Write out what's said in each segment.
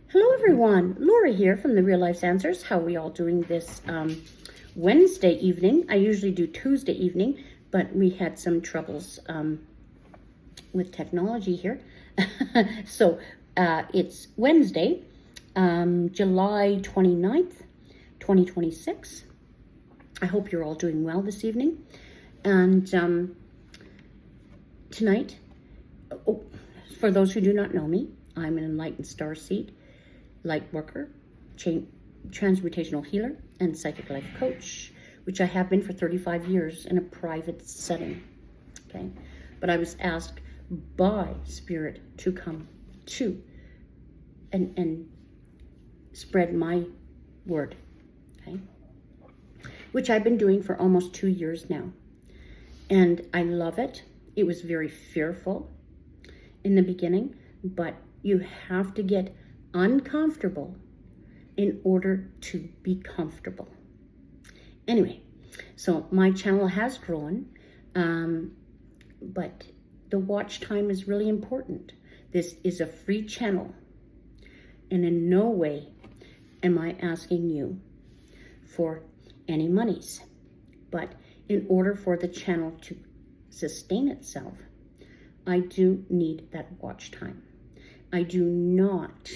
Hello everyone, Laura here from the Real Life Answers. How are we all doing this Wednesday evening? I usually do Tuesday evening, but we had some troubles with technology here. So it's Wednesday, July 29th, 2026. I hope you're all doing well this evening. And tonight, for those who do not know me, I'm an enlightened starseed, light worker, transmutational healer, and psychic life coach, which I have been for 35 years in a private setting. Okay, but I was asked by Spirit to come to and spread my word. Okay, which I've been doing for almost 2 years now, and I love it. It was very fearful in the beginning, but you have to get uncomfortable in order to be comfortable. Anyway, so my channel has grown, but the watch time is really important. This is a free channel, and in no way am I asking you for any monies. But in order for the channel to sustain itself, I do need that watch time. I do not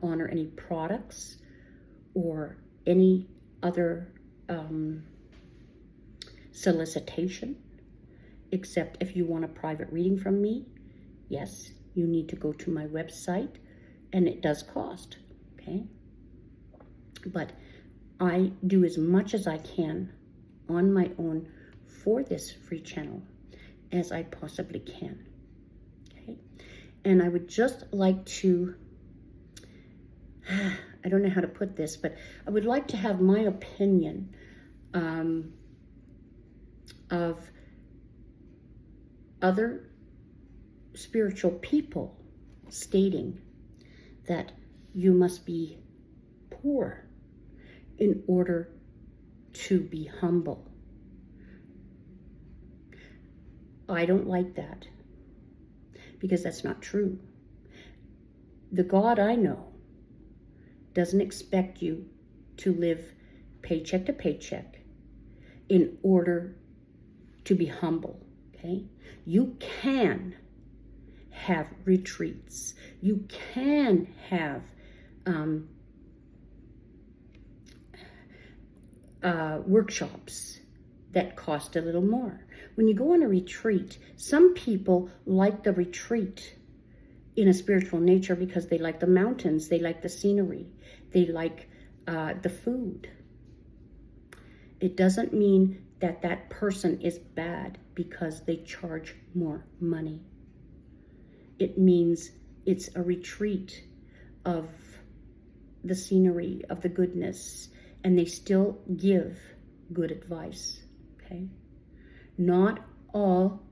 honor any products or any other solicitation, except if you want a private reading from me. Yes, you need to go to my website, and it does cost, okay? But I do as much as I can on my own for this free channel as I possibly can, okay? And I would just like to, I don't know how to put this, but I would like to have my opinion of other spiritual people stating that you must be poor in order to be humble. I don't like that, because that's not true. The God I know doesn't expect you to live paycheck to paycheck in order to be humble, okay? You can have retreats. You can have workshops that cost a little more. When you go on a retreat, some people like the retreat in a spiritual nature because they like the mountains, they like the scenery, they like the food. It doesn't mean that that person is bad because they charge more money. It means it's a retreat of the scenery, of the goodness, and they still give good advice, okay? Not all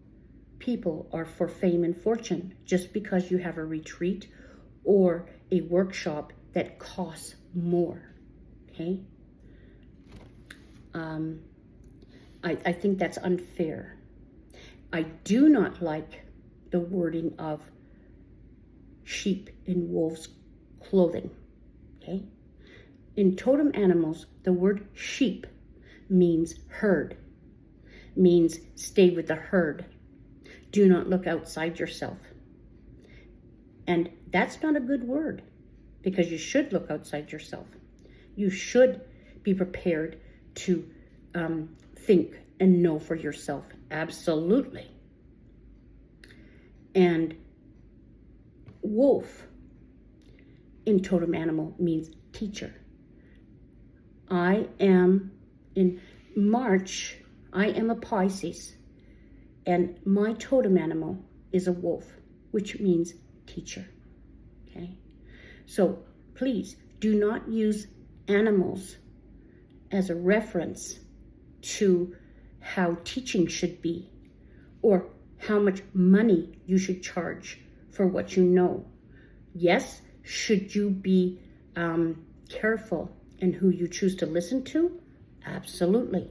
people are for fame and fortune just because you have a retreat or a workshop that costs more, okay? I think that's unfair. I do not like the wording of sheep in wolves' clothing, okay? In totem animals, the word sheep means herd, means stay with the herd. Do not look outside yourself. And that's not a good word, because you should look outside yourself. You should be prepared to think and know for yourself. Absolutely. And wolf in totem animal means teacher. In March, I am a Pisces, and my totem animal is a wolf, which means teacher, okay? So please do not use animals as a reference to how teaching should be or how much money you should charge for what you know. Yes, should you be careful in who you choose to listen to? Absolutely.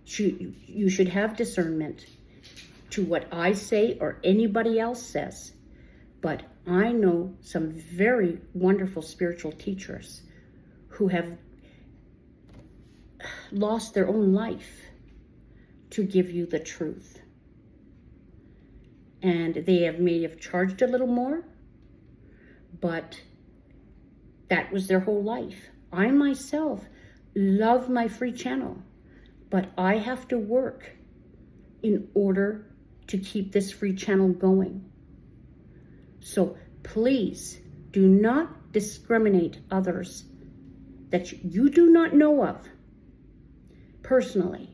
You should have discernment to what I say or anybody else says, but I know some very wonderful spiritual teachers who have lost their own life to give you the truth. And they may have charged a little more, but that was their whole life. I myself love my free channel, but I have to work in order to keep this free channel going. So please do not discriminate others that you do not know of personally.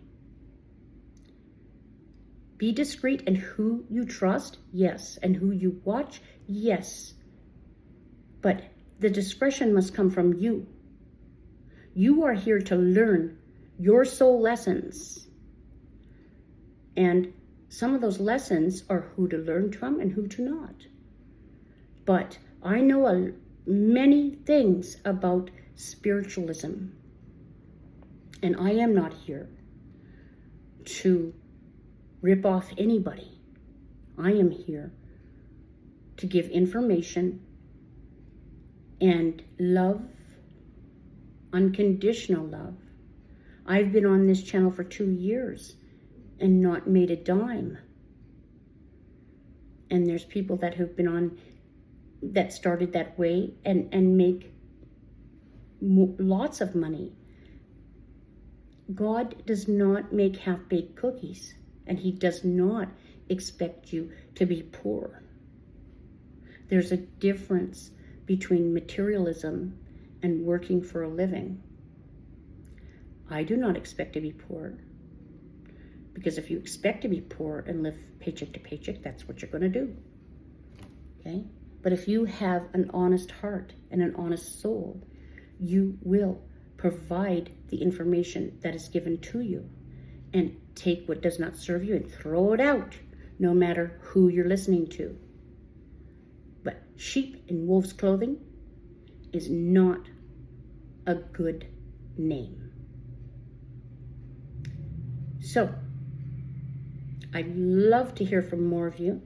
Be discreet in who you trust, yes, and who you watch, yes. But the discretion must come from you. You are here to learn your soul lessons. And some of those lessons are who to learn from and who to not. But I know many things about spiritualism. And I am not here to rip off anybody. I am here to give information and love, unconditional love. I've been on this channel for 2 years and not made a dime. And there's people that have been on that started that way and make lots of money. God does not make half-baked cookies, and he does not expect you to be poor. There's a difference between materialism and working for a living. I do not expect to be poor, because if you expect to be poor and live paycheck to paycheck, that's what you're going to do. Okay? But if you have an honest heart and an honest soul, you will provide the information that is given to you and take what does not serve you and throw it out, no matter who you're listening to. But sheep in wolf's clothing is not a good name. So, I'd love to hear from more of you,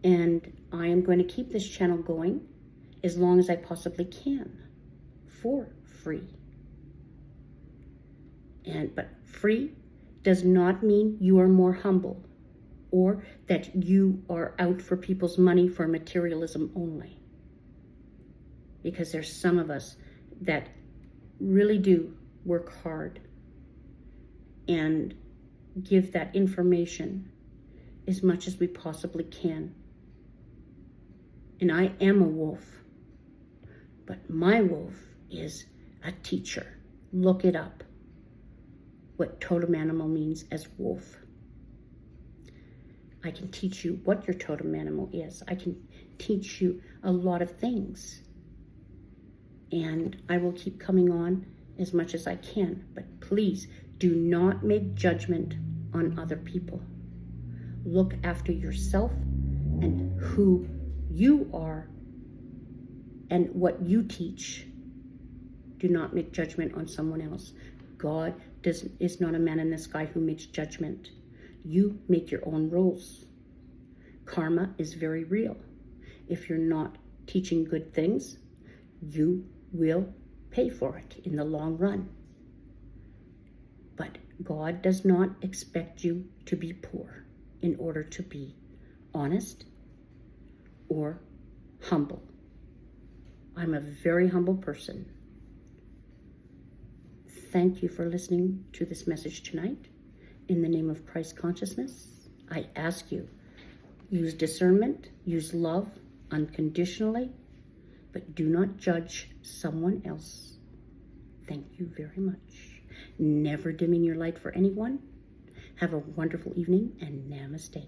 and I am going to keep this channel going as long as I possibly can for free. But free does not mean you are more humble or that you are out for people's money for materialism only. Because there's some of us that really do work hard and give that information as much as we possibly can. And I am a wolf, but my wolf is a teacher. Look it up, what totem animal means as wolf. I can teach you what your totem animal is. I can teach you a lot of things. And I will keep coming on as much as I can. But please do not make judgment on other people. Look after yourself and who you are and what you teach. Do not make judgment on someone else. God is not a man in the sky who makes judgment. You make your own rules. Karma is very real. If you're not teaching good things, you will pay for it in the long run. But God does not expect you to be poor in order to be honest or humble. I'm a very humble person. Thank you for listening to this message tonight. In the name of Christ consciousness, I ask you, use discernment, use love unconditionally, but do not judge someone else. Thank you very much. Never dimming your light for anyone. Have a wonderful evening and namaste.